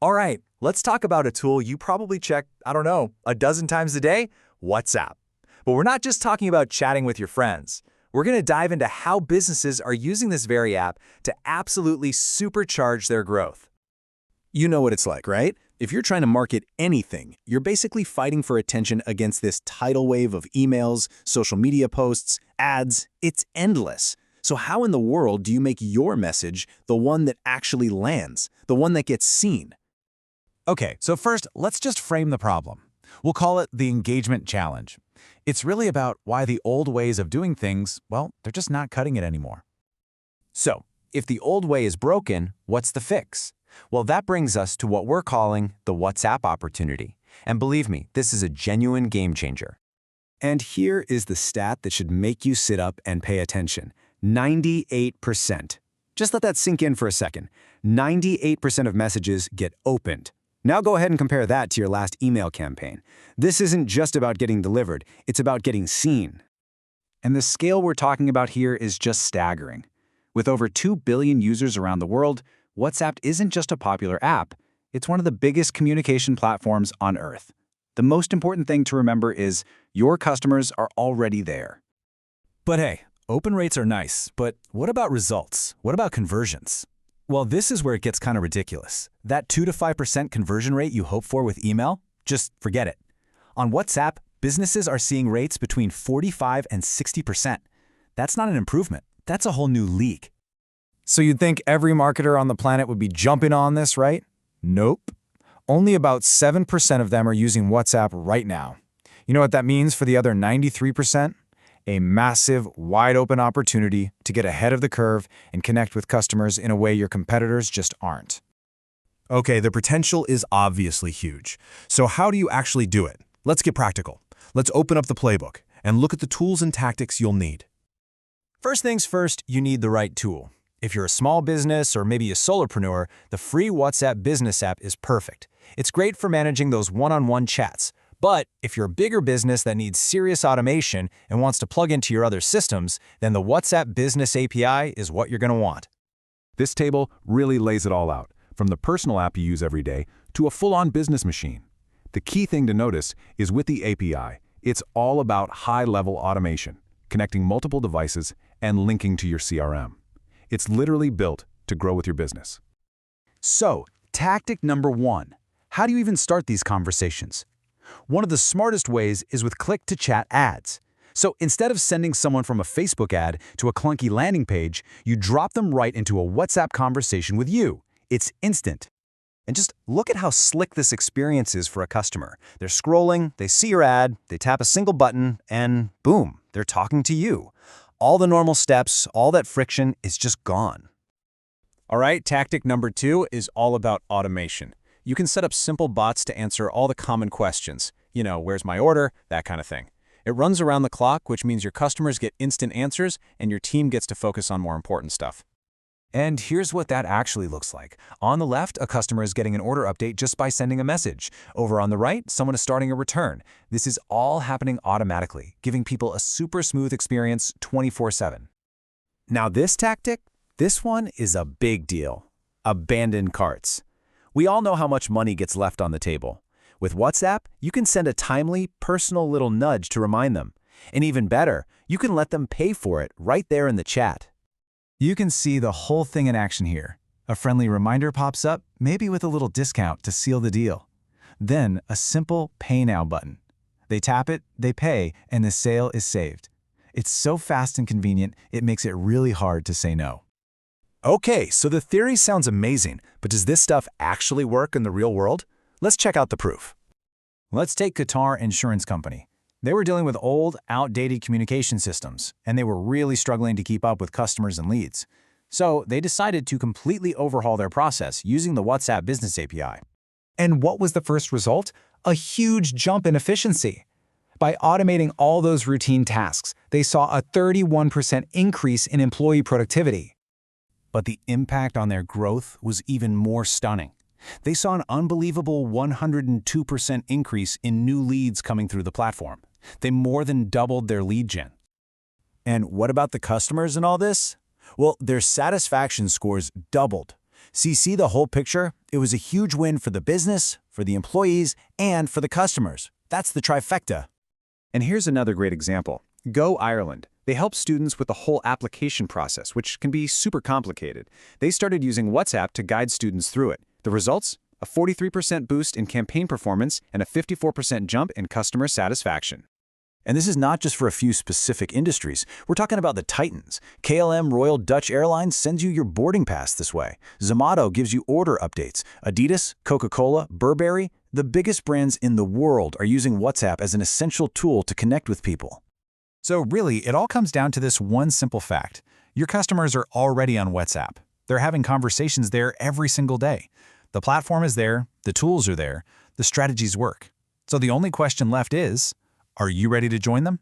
All right, let's talk about a tool you probably check, I don't know, a dozen times a day, WhatsApp. But we're not just talking about chatting with your friends. We're going to dive into how businesses are using this very app to absolutely supercharge their growth. You know what it's like, right? If you're trying to market anything, you're basically fighting for attention against this tidal wave of emails, social media posts, ads. It's endless. So how in the world do you make your message the one that actually lands, the one that gets seen? Okay, so first, let's just frame the problem. We'll call it the engagement challenge. It's really about why the old ways of doing things, well, they're just not cutting it anymore. So, if the old way is broken, what's the fix? Well, that brings us to what we're calling the WhatsApp opportunity. And believe me, this is a genuine game changer. And here is the stat that should make you sit up and pay attention. 98%. Just let that sink in for a second. 98% of messages get opened. Now go ahead and compare that to your last email campaign. This isn't just about getting delivered, it's about getting seen. And the scale we're talking about here is just staggering. With over 2 billion users around the world, WhatsApp isn't just a popular app, it's one of the biggest communication platforms on Earth. The most important thing to remember is your customers are already there. But hey, open rates are nice, but what about results? What about conversions? Well, this is where it gets kind of ridiculous. That 2 to 5% conversion rate you hope for with email? Just forget it. On WhatsApp, businesses are seeing rates between 45 and 60%. That's not an improvement. That's a whole new league. So you'd think every marketer on the planet would be jumping on this, right? Nope. Only about 7% of them are using WhatsApp right now. You know what that means for the other 93%? A massive, wide-open opportunity to get ahead of the curve and connect with customers in a way your competitors just aren't. Okay, the potential is obviously huge. So how do you actually do it? Let's get practical. Let's open up the playbook and look at the tools and tactics you'll need. First things first, you need the right tool. If you're a small business or maybe a solopreneur, the free WhatsApp Business app is perfect. It's great for managing those one-on-one chats. But if you're a bigger business that needs serious automation and wants to plug into your other systems, then the WhatsApp Business API is what you're going to want. This table really lays it all out, from the personal app you use every day to a full-on business machine. The key thing to notice is with the API, it's all about high-level automation, connecting multiple devices and linking to your CRM. It's literally built to grow with your business. So, tactic number 1. How do you even start these conversations? One of the smartest ways is with click-to-chat ads. So instead of sending someone from a Facebook ad to a clunky landing page, you drop them right into a WhatsApp conversation with you. It's instant. And just look at how slick this experience is for a customer. They're scrolling, they see your ad, they tap a single button, and boom, they're talking to you. All the normal steps, all that friction is just gone. All right, tactic number 2 is all about automation. You can set up simple bots to answer all the common questions. You know, where's my order? That kind of thing. It runs around the clock, which means your customers get instant answers and your team gets to focus on more important stuff. And here's what that actually looks like. On the left, a customer is getting an order update just by sending a message. Over on the right, someone is starting a return. This is all happening automatically, giving people a super smooth experience 24/7. Now this tactic, this one is a big deal. Abandoned carts. We all know how much money gets left on the table. With WhatsApp, you can send a timely, personal little nudge to remind them. And even better, you can let them pay for it right there in the chat. You can see the whole thing in action here. A friendly reminder pops up, maybe with a little discount to seal the deal. Then a simple Pay Now button. They tap it, they pay, and the sale is saved. It's so fast and convenient, it makes it really hard to say no. Okay, so the theory sounds amazing, but does this stuff actually work in the real world? Let's check out the proof. Let's take Qatar Insurance Company. They were dealing with old, outdated communication systems, and they were really struggling to keep up with customers and leads. So they decided to completely overhaul their process using the WhatsApp Business API. And what was the first result? A huge jump in efficiency. By automating all those routine tasks, they saw a 31% increase in employee productivity. But the impact on their growth was even more stunning. They saw an unbelievable 102% increase in new leads coming through the platform. They more than doubled their lead gen. And what about the customers in all this? Well, their satisfaction scores doubled. See the whole picture? It was a huge win for the business, for the employees, and for the customers. That's the trifecta. And here's another great example. Go Ireland. They help students with the whole application process, which can be super complicated. They started using WhatsApp to guide students through it. The results? A 43% boost in campaign performance and a 54% jump in customer satisfaction. And this is not just for a few specific industries. We're talking about the titans. KLM Royal Dutch Airlines sends you your boarding pass this way. Zomato gives you order updates. Adidas, Coca-Cola, Burberry, the biggest brands in the world are using WhatsApp as an essential tool to connect with people. So really, it all comes down to this one simple fact. Your customers are already on WhatsApp. They're having conversations there every single day. The platform is there, the tools are there, the strategies work. So the only question left is, are you ready to join them?